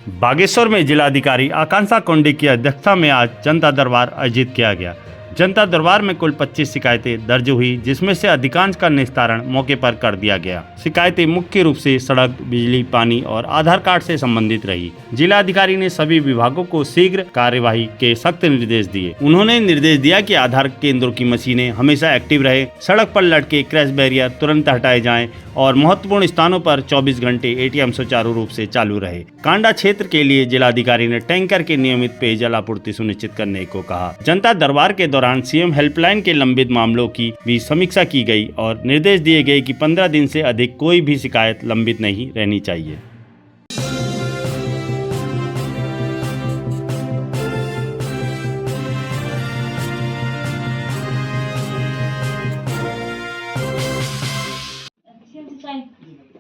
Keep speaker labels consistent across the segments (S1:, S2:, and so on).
S1: बागेश्वर में जिलाधिकारी आकांक्षा कोंडे की अध्यक्षता में आज जनता दरबार आयोजित किया गया। जनता दरबार में कुल 25 शिकायतें दर्ज हुई, जिसमें से अधिकांश का निस्तारण मौके पर कर दिया गया। शिकायतें मुख्य रूप से सड़क, बिजली, पानी और आधार कार्ड से संबंधित रही। जिलाधिकारी ने सभी विभागों को शीघ्र कार्यवाही के सख्त निर्देश दिए। उन्होंने निर्देश दिया कि आधार केंद्रों की मशीनें हमेशा एक्टिव रहे, सड़क पर लटके क्रैश बैरियर तुरंत हटाए जाएं और महत्वपूर्ण स्थानों पर 24 घंटे एटीएम सुचारू रूप से चालू रहे। कांडा क्षेत्र के लिए जिलाधिकारी ने टैंकर के नियमित पेयजल आपूर्ति सुनिश्चित करने को कहा। जनता दरबार के दौरान सीएम हेल्पलाइन के लंबित मामलों की भी समीक्षा की गई और निर्देश दिए गए कि 15 दिन से अधिक कोई भी शिकायत लंबित नहीं रहनी चाहिए।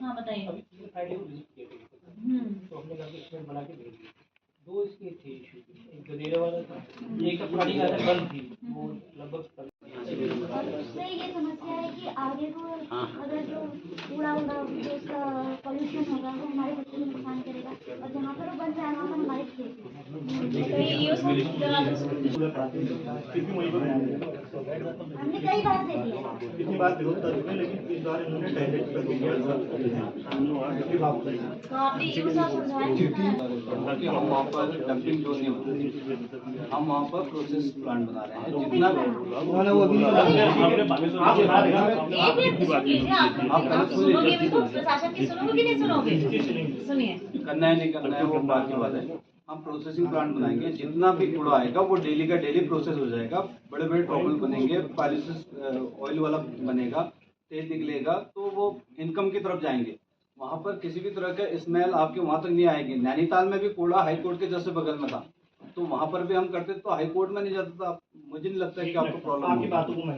S2: हाँ बताइए।
S3: तो हमने कहा कि इसमें बना के भेज दिया। दो इसके थे इशू, एक गदेरे वाला था, एक पुरानी आदत बंद थी, वो लगभग
S4: उससे ये समस्या है कि आगे को अगर जो कूड़ा उड़ा जो उसका पॉल्यूशन होगा वो हमारे बच्चों को नुकसान करेगा और जहाँ पर वो बन जाएगा वहाँ पर हमारे खेत हमने कई बार दे दिया।
S5: कितनी बार विरोध कर चुके हैं, लेकिन इस बार इन्होंने डायरेक्ट कर दिया।
S2: तो आपने ये सब समझाया
S6: कि हम वहाँ पर डंपिंग जोन नहीं बना रहे, हम वहाँ पर प्रोसेस प्लांट बना रहे हैं। जितना
S5: उन्होंने वो भी
S2: आप सुनोगे भी तो प्रशासन की सुनोगे कि नहीं सुनोगे? सुनिए,
S6: करना है नहीं करना है वो बात की बात है। हम प्रोसेसिंग प्लांट बनाएंगे, जितना भी कूड़ा आएगा वो डेली का डेली प्रोसेस हो जाएगा। बड़े बड़े टॉवल बनेंगे, पॉलिश ऑयल वाला बनेगा, तेल निकलेगा तो वो इनकम की तरफ जाएंगे। वहाँ पर किसी भी तरह का स्मेल आपके वहाँ तक नहीं आएगी। नैनीताल में भी कूड़ा हाई कोर्ट के जैसे बगल में था, तो वहाँ पर भी हम करते तो हाई कोर्ट में नहीं जाता था। मुझे नहीं लगता है कि आपको प्रॉब्लम होगी।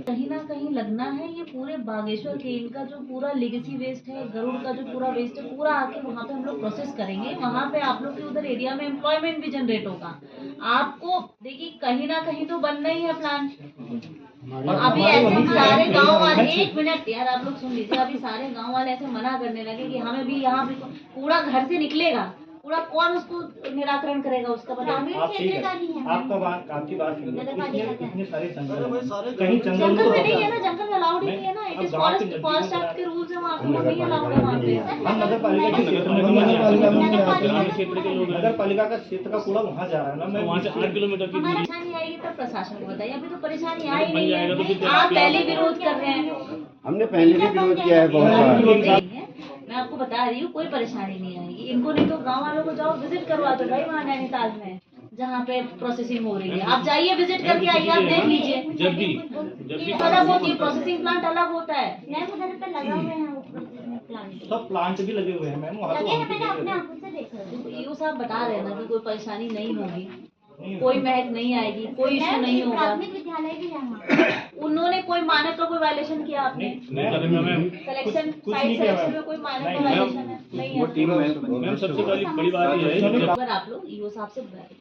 S2: कहीं ना कहीं लगना है ये पूरे बागेश्वर के इनका जो पूरा लेगेसी वेस्ट है, गरुड़ का जो पूरा वेस्ट है, पूरा आके वहाँ पे हम लोग प्रोसेस करेंगे। वहाँ पे आप लोग के उधर एरिया में एम्प्लॉयमेंट भी जनरेट होगा। आपको देखिए कहीं ना कहीं तो बनना ही है प्लान। अभी ऐसे सारे गांव वाले, एक मिनट यार आप लोग सुन लीजिए, अभी सारे गांव वाले ऐसे मना करने लगे कि हमें भी यहाँ पे कूड़ा घर से निकलेगा, कूड़ा कौन उसको निराकरण करेगा उसका बताइए।
S5: आपकी बात इतने सारे जंगल, कहीं
S2: जंगल में नहीं है ना, जंगल में अलाउड ही नहीं है ना। इट इज फॉरेस्ट एक्ट के रूल्स है, वहाँ पे वो नहीं अलाउड है। वहाँ पे
S5: हम नगर पालिका का क्षेत्र का कूड़ा वहाँ जा रहा है ना, मैं वहाँ से 8 किलोमीटर की दूरी।
S2: परेशानी आएगी तब प्रशासन को बताइए, अभी तो परेशानी आई नहीं है। आप पहले विरोध कर रहे हैं,
S7: हमने पहले भी विरोध किया है बहुत बार।
S2: मैं आपको बता रही हूँ कोई परेशानी नहीं आएगी इनको। नहीं तो गांव वालों को जाओ विजिट करवा दो भाई वहाँ नैनीताल में जहाँ पे प्रोसेसिंग हो रही है। आप जाइए विजिट करके आइए, आप देख लीजिए। जब भी अलग होती है प्रोसेसिंग प्लांट, अलग होता है।
S4: मैम उधर पे लगा हुए हैं वो प्लांट,
S5: सब प्लांट भी लगे हुए हैं मैम, वहाँ
S4: लगे हैं, मैंने अपने आंखों से देखा है।
S2: ये साहब बता रहे हैं ना कि कोई परेशानी नहीं होगी, कोई महक नहीं आएगी, कोई इशू नहीं होगा।
S4: प्राथमिक विद्यालय भी है वहाँ।
S2: उन्होंने कोई मानक का कोई वायलेशन किया आपने? सिलेक्शन साइट सिलेक्शन में कोई मानक का वायलेशन है? नहीं है।
S3: मैम सबसे बड़ी बात ये है
S2: अगर आप लोग ईओ साहब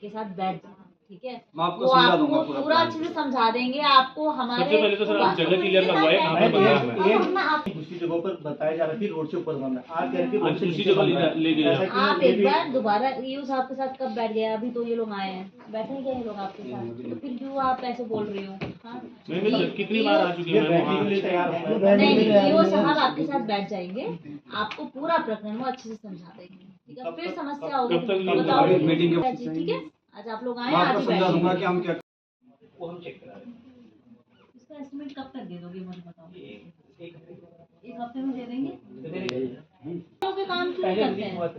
S2: के साथ बैठ जाए, ठीक है,
S6: मैं आपको
S2: वो
S6: समझा
S2: आपको
S6: दूंगा
S2: पूरा अच्छे से समझा देंगे। आपको हमारे
S3: सबसे पहले तो सर आप जगह क्लियर करवाए, कहाँ पर बनाना है।
S5: दूसरी जगहों पर बताया जा रहा है कि रोड से ऊपर बनना है, आज कह रहे
S3: आज दूसरी जगह ले गया।
S2: आप एक बार दोबारा ईओ साहब के साथ कब बैठ गए? अभी तो ये लोग आए हैं, बैठे क्या ये लोग आपके साथ? तो फिर क्यों आप ऐसे बोल रही हो? हाँ?
S3: कितनी बार आ चुकी है?
S2: नहीं, ईओ साहब आपके साथ बैठ जाएंगे, आपको पूरा प्रकरण वो अच्छे से समझा देंगे, ठीक है? फिर समस्या होगी तो बताओ, ठीक है? आज आप लोग आए,
S6: मैं
S2: आज
S6: आपको
S2: ही
S6: समझा दूंगा
S2: बैठेंगे।
S6: कि हम क्या
S5: वो हम चेक करा रहे हैं।
S2: इसका एस्टिमेट कब तक दे दोगे मुझे बताओ? एक हफ्ते में दे देंगे? लोग भी काम क्यों नहीं करते हैं?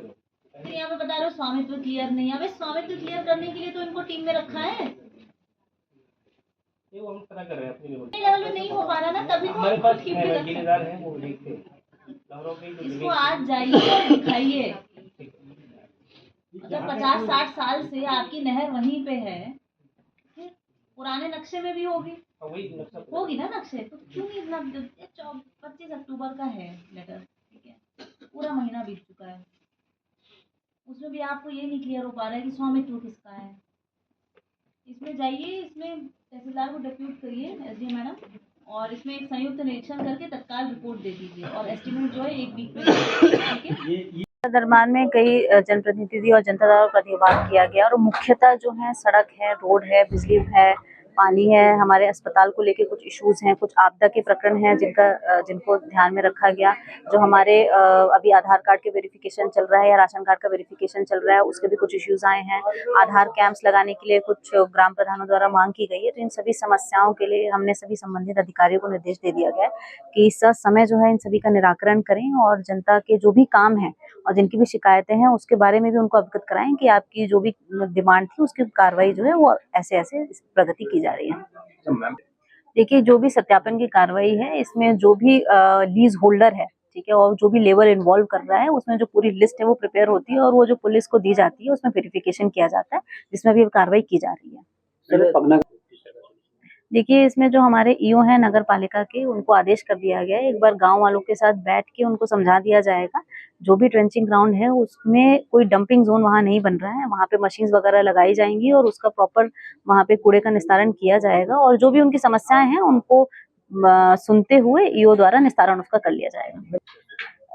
S2: फिर यहाँ पे बता रहे हो स्वामित्व क्लियर नहीं है। अबे स्वामित्व क्लियर करने के लिए तो इनको टीम में रखा है।
S5: ये वो हम पता कर रहे हैं अपनी
S2: लेवल में नहीं हो पा रहा ना, तभी तो
S5: हमारे पास
S2: टीम में रखा है।
S5: जिम्मेदार हैं, वो देखते हैं।
S2: इसको आज जाइए और दिखाइए। मतलब 50-60 साल से आपकी नहर वहीं पे है, फिर पुराने नक्शे में भी होगी ना नक्शे, तो क्यों नहीं इतना? 25 अक्टूबर का है लेटर, ठीक है, पूरा महीना बीत चुका है, उसमें भी आपको ये नहीं क्लियर हो पा रहा है कि स्वामित्व किसका है। इसमें जाइए, इसमें तहसीलदार को डिप्यूट करिए, एसडीएम मैडम, और इसमें एक संयुक्त निरीक्षण करके तत्काल रिपोर्ट दे दीजिए और एस्टिमेट जो है 1 वीक में, ठीक है?
S8: दरबार में कई जनप्रतिनिधि और जनता द्वारा प्रतिवाद किया गया और मुख्यतः जो है सड़क है, रोड है, बिजली है, पानी है, हमारे अस्पताल को लेके कुछ इश्यूज हैं, कुछ आपदा के प्रकरण हैं जिनको ध्यान में रखा गया। जो हमारे अभी आधार कार्ड के वेरिफिकेशन चल रहा है या राशन कार्ड का वेरिफिकेशन चल रहा है, उसके भी कुछ इश्यूज आए हैं। आधार कैंप्स लगाने के लिए कुछ ग्राम प्रधानों द्वारा मांग की गई है। तो इन सभी समस्याओं के लिए हमने सभी संबंधित अधिकारियों को निर्देश दे दिया गया है कि समय जो है इन सभी का निराकरण करें और जनता के जो भी काम है और जिनकी भी शिकायतें हैं उसके बारे में भी उनको अवगत कराएं कि आपकी जो भी डिमांड थी उसकी कार्रवाई जो है वो ऐसे ऐसे प्रगति की जा रही है। देखिए, जो भी सत्यापन की कार्रवाई है इसमें जो भी लीज होल्डर है, ठीक है, और जो भी लेबर इन्वॉल्व कर रहा है उसमें जो पूरी लिस्ट है वो प्रिपेयर होती है और वो जो पुलिस को दी जाती है उसमें वेरिफिकेशन किया जाता है, जिसमें भी कार्रवाई की जा रही है। देखिए, इसमें जो हमारे ईओ हैं नगर पालिका के, उनको आदेश कर दिया गया है, एक बार गांव वालों के साथ बैठ के उनको समझा दिया जाएगा। जो भी ट्रेंचिंग ग्राउंड है उसमें कोई डंपिंग जोन वहां नहीं बन रहा है, वहां पे मशीन्स वगैरह लगाई जाएंगी और उसका प्रॉपर वहां पे कूड़े का निस्तारण किया जाएगा और जो भी उनकी समस्याएं हैं उनको सुनते हुए ईओ द्वारा निस्तारण उसका कर लिया जाएगा।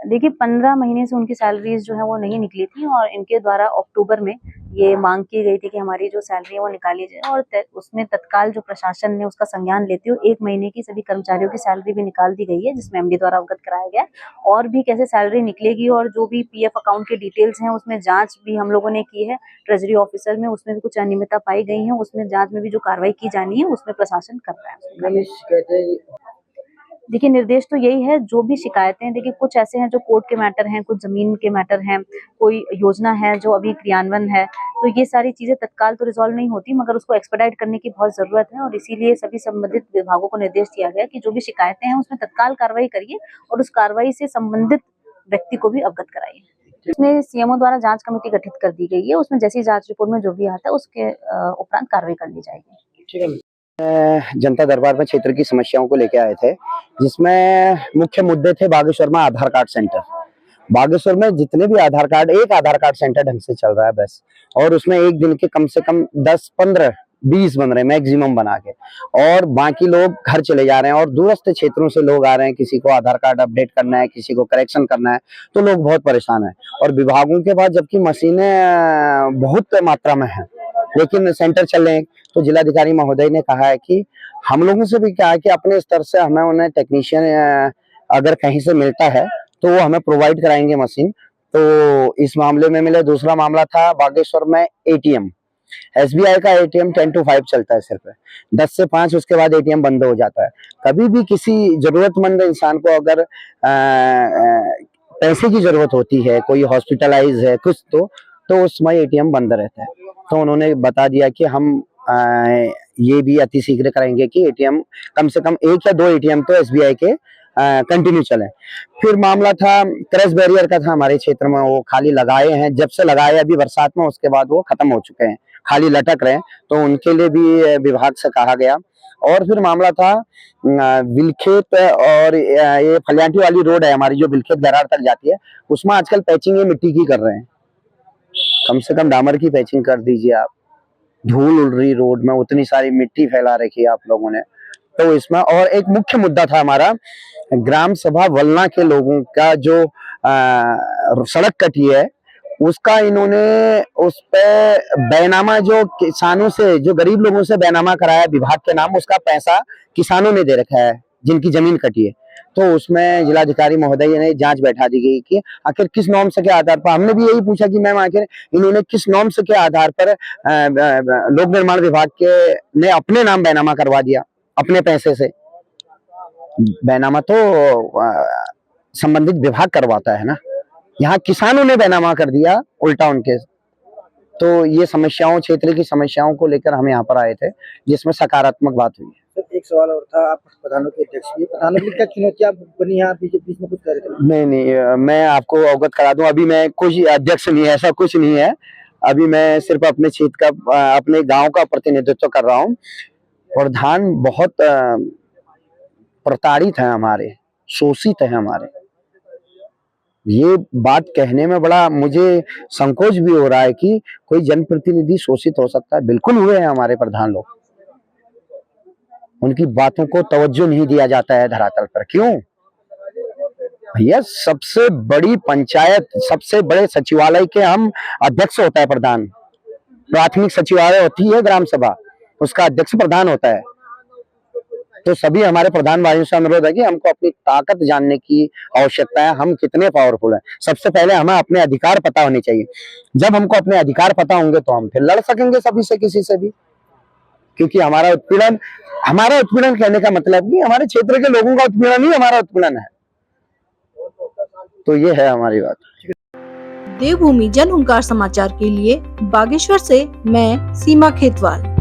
S8: देखिए, 15 महीने से उनकी सैलरीज जो है वो नहीं निकली थी और इनके द्वारा अक्टूबर में ये मांग की गई थी कि हमारी जो सैलरी है वो निकाली जाए और उसमें तत्काल जो प्रशासन ने उसका संज्ञान लेते हुए 1 महीने की सभी कर्मचारियों की सैलरी भी निकाल दी गई है, जिसमें एमडी द्वारा अवगत कराया गया। और भी कैसे सैलरी निकलेगी और जो भी पीएफ अकाउंट की डिटेल्स हैं उसमें जाँच भी हम लोगों ने की है ट्रेजरी ऑफिसर में, उसमें भी कुछ अनियमितता पाई गई है, उसमें जाँच में भी जो कार्रवाई की जानी है उसमें प्रशासन कर रहा है। देखिए, निर्देश तो यही है, जो भी शिकायतें, देखिए कुछ ऐसे हैं जो कोर्ट के मैटर हैं, कुछ जमीन के मैटर हैं, कोई योजना है जो अभी क्रियान्वयन है, तो ये सारी चीजें तत्काल तो रिजॉल्व नहीं होती मगर उसको एक्सपेडाइट करने की बहुत जरूरत है और इसीलिए सभी संबंधित विभागों को निर्देश दिया गया कि जो भी शिकायतें हैं उसमें तत्काल कार्रवाई करिए और उस कार्रवाई से संबंधित व्यक्ति को भी अवगत कराइए। इसमें सीएमओ द्वारा जांच कमेटी गठित कर दी गई है, उसमें जैसी जांच रिपोर्ट में जो भी आता है उसके उपरांत कार्रवाई कर ली जाएगी।
S5: ठीक है।
S7: जनता दरबार में क्षेत्र की समस्याओं को लेकर आए थे, जिसमें मुख्य मुद्दे थे बागेश्वर में आधार कार्ड सेंटर। बागेश्वर में जितने भी आधार कार्ड, एक आधार कार्ड सेंटर ढंग से चल रहा है बस, और उसमें एक दिन के कम से कम 10, 15, 20 बन रहे हैं मैक्सिमम बना के, और बाकी लोग घर चले जा रहे हैं और दूरस्थ क्षेत्रों से लोग आ रहे हैं। किसी को आधार कार्ड अपडेट करना है, किसी को करेक्शन करना है, तो लोग बहुत परेशान हैं। और विभागों के पास जबकि मशीनें बहुत मात्रा में हैं लेकिन सेंटर चल रहे हैं, तो जिलाधिकारी महोदय ने कहा है कि हम लोगों से भी कहा है कि अपने स्तर से हमें उन्हें टेक्नीशियन अगर कहीं से मिलता है तो वो हमें प्रोवाइड कराएंगे मशीन। तो इस मामले में मिले। दूसरा मामला था बागेश्वर में एटीएम, एसबीआई का एटीएम 10 to 5 चलता है, सिर्फ 10 से 5, उसके बाद एटीएम बंद हो जाता है। कभी भी किसी जरूरतमंद इंसान को अगर पैसे की जरूरत होती है, कोई हॉस्पिटलाइज है कुछ, तो उस समय एटीएम बंद रहता है। तो उन्होंने बता दिया कि हम ये भी अति शीघ्र करेंगे कि एटीएम कम से कम 1 या 2 एटीएम तो एसबीआई के कंटिन्यू चले। फिर मामला था क्रैश बैरियर का, था हमारे क्षेत्र में, वो खाली लगाए हैं, जब से लगाए अभी बरसात में, उसके बाद वो खत्म हो चुके हैं, खाली लटक रहे हैं, तो उनके लिए भी विभाग से कहा गया। और फिर मामला था बिलखेत और ये फलियांटी वाली रोड है हमारी जो बिलखेत गरार तक जाती है, उसमें आजकल पैचिंग ये मिट्टी की कर रहे हैं। कम से कम डामर की पैचिंग कर दीजिए आप, धूल उड़ रही रोड में, उतनी सारी मिट्टी फैला रखी है आप लोगों ने। तो इसमें और एक मुख्य मुद्दा था हमारा ग्राम सभा वलना के लोगों का जो सड़क कटी है, उसका इन्होंने उस पे बैनामा, जो किसानों से, जो गरीब लोगों से बैनामा कराया विभाग के नाम, उसका पैसा किसानों ने दे रखा है जिनकी जमीन कटी है। तो उसमें जिलाधिकारी महोदय ने जांच बैठा दी गई कि आखिर किस नॉर्म्स के आधार पर। हमने भी यही पूछा कि मैम आखिर इन्होंने किस नॉर्म्स के आधार पर लोक निर्माण विभाग के ने अपने नाम बैनामा करवा दिया अपने पैसे से। बैनामा तो संबंधित विभाग करवाता है ना, यहाँ किसानों ने बैनामा कर दिया उल्टा उनके। तो ये समस्याओं, क्षेत्र की समस्याओं को लेकर हम यहाँ पर आए थे, जिसमें सकारात्मक बात हुई है।
S5: एक सवाल और था, आप प्रधानों के अध्यक्ष भी, प्रधानों की क्या चुनौतियां बनी है, बीच में कुछ कह रहे थे?
S7: नहीं, मैं आपको अवगत करा दूं, अभी मैं कुछ अध्यक्ष नहीं है, ऐसा कुछ नहीं है। अभी मैं सिर्फ अपने क्षेत्र का, अपने गांव का प्रतिनिधित्व कर रहा हूं। प्रधान बहुत प्रताड़ित है हमारे, शोषित है हमारे। ये बात कहने में बड़ा मुझे संकोच भी हो रहा है कि कोई जनप्रतिनिधि शोषित हो सकता है। बिल्कुल हुए हैं हमारे प्रधान लोग, उनकी बातों को तवज्जो नहीं दिया जाता है धरातल पर। क्यों? भैया सबसे बड़ी पंचायत, सबसे बड़े सचिवालय के हम अध्यक्ष होता है प्रधान। प्राथमिक सचिवालय होती है ग्राम सभा, उसका अध्यक्ष प्रधान होता है। तो सभी हमारे प्रधान भाइयों से अनुरोध है कि हमको अपनी ताकत जानने की आवश्यकता है, हम कितने पावरफुल हैं। सबसे पहले हमें अपने अधिकार पता होने चाहिए। जब हमको अपने अधिकार पता होंगे तो हम फिर लड़ सकेंगे सभी से, किसी से भी। क्योंकि हमारा उत्पीड़न कहने का मतलब कि हमारे क्षेत्र के लोगों का उत्पीड़न ही हमारा उत्पीड़न है। तो ये है हमारी बात।
S9: देवभूमि जन हुंकार समाचार के लिए बागेश्वर से मैं सीमा खेतवाल।